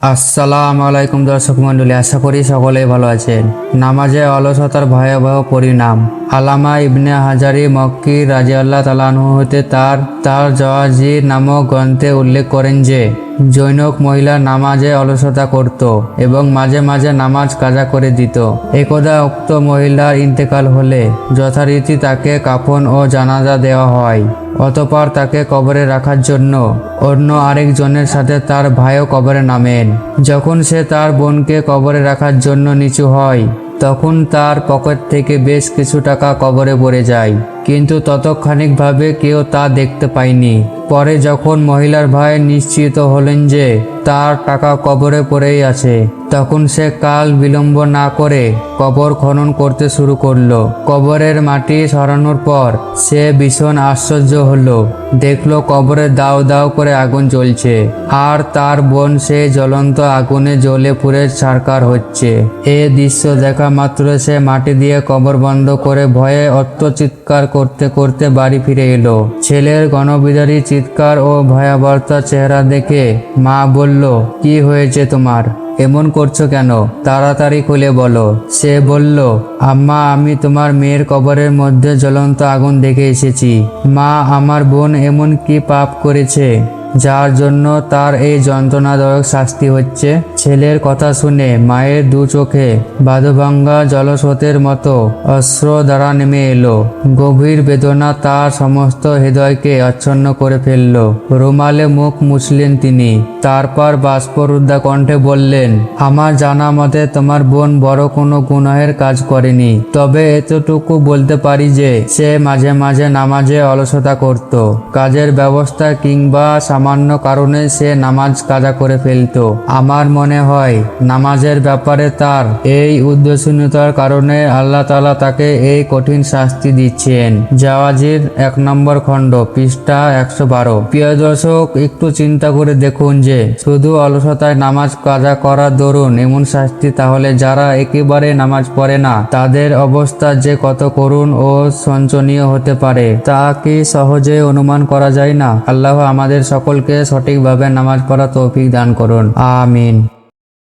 আসসালামু আলাইকুম দর্শক মণ্ডলী, আশা করি সকলেই ভালো আছেন। নামাজে অলসতার ভয়াবহ পরিণাম। আল্লামা ইবনে হাজারি মক্কি রাদিয়াল্লাহু তাআলা আনহু হতে তার জাওয়াজির নামক গ্রন্থে উল্লেখ করেন যে জৈনক মহিলা নামাজে অলসতা করত এবং মাঝে মাঝে নামাজ কাজা করে দিত। একদা উক্ত মহিলার ইন্তেকাল হলে যথারীতি তাকে কাফন ও জানাজা দেওয়া হয়। অতঃপর তাকে কবরে রাখার জন্য অন্য আরেকজনের সাথে তার ভাইও কবরে নামেন। যখন সে তার বোনকে কবরে রাখার জন্য নিচু হয়, তখন তার পকেট থেকে বেশ কিছু টাকা কবরে পড়ে যায়, কিন্তু ততক্ষণিকভাবে কেউ তা দেখতে পায়নি। পরে যখন মহিলার ভাই নিশ্চিত হলেন যে তার টাকা কবরে পড়েই আছে, তখন সে কাল বিলম্ব না করে কবর খনন করতে শুরু করলো। কবরের মাটি সরানোর পর সে ভীষণ আশ্চর্য হলো, দেখলো কবরে দাউ দাউ করে আগুন জ্বলছে, আর তার বোন সে জ্বলন্ত আগুনে জ্বলে পুড়ে ছারখার হচ্ছে। এ দৃশ্য দেখা মাত্র সে মাটি দিয়ে কবর বন্ধ করে ভয়ে চিৎকার করতে করতে বাড়ি ফিরে এলো। ছেলের গণবিদারী চিৎকার ও ভয়াবহতা চেহারা দেখে মা বলল, কি হয়েছে তোমার? এমন করছো কেন? তাড়াতাড়ি খুলে বলো। সে বলল, আম্মা, আমি তোমার মেয়ের কবরের মধ্যে জ্বলন্ত আগুন দেখে এসেছি। মা, আমার বোন এমন কি পাপ করেছে যার জন্য তার এই যন্ত্রণাদায়ক শাস্তি হচ্ছে? ছেলের কথা শুনে মায়ের দু চোখে বাঁধভাঙ্গা জলস্রোতের মতো অশ্রু দ্বারা নেমে এলো। গভীর বেদনা তার সমস্ত হৃদয়কে আচ্ছন্ন করে ফেলল। রুমালে মুখ মুছলেন তিনি, তারপর বাষ্পরুদ্ধা কণ্ঠে বললেন, আমার জানা মতে তোমার বোন বড় কোনো গুনাহের কাজ করেনি, তবে এতটুকু বলতে পারি যে সে মাঝে মাঝে নামাজে অলসতা করত। কাজের ব্যবস্থা কিংবা সামান্য কারণে সে নামাজ কাজা করে ফেলত। আমার মনে হয় নামাজের ব্যাপারে তার এই উদাসীনতার কারণে আল্লাহ তাআলা তাকে এই কঠিন শাস্তি দিচ্ছেন। জাওয়াজির 1 নম্বর খণ্ড, পৃষ্ঠা 112। প্রিয় দর্শক, একটু চিন্তা করে দেখুন যে শুধু অলসতায় নামাজ কাজা করার দরুন এমন শাস্তি, তাহলে যারা একেবারে নামাজ পড়ে না তাদের অবস্থা যে কত করুণ ও শোচনীয় হতে পারে তা কি সহজে অনুমান করা যায় না? আল্লাহ আমাদের সকলকে সঠিকভাবে নামাজ পড়া তৌফিক দান করুন, আমিন।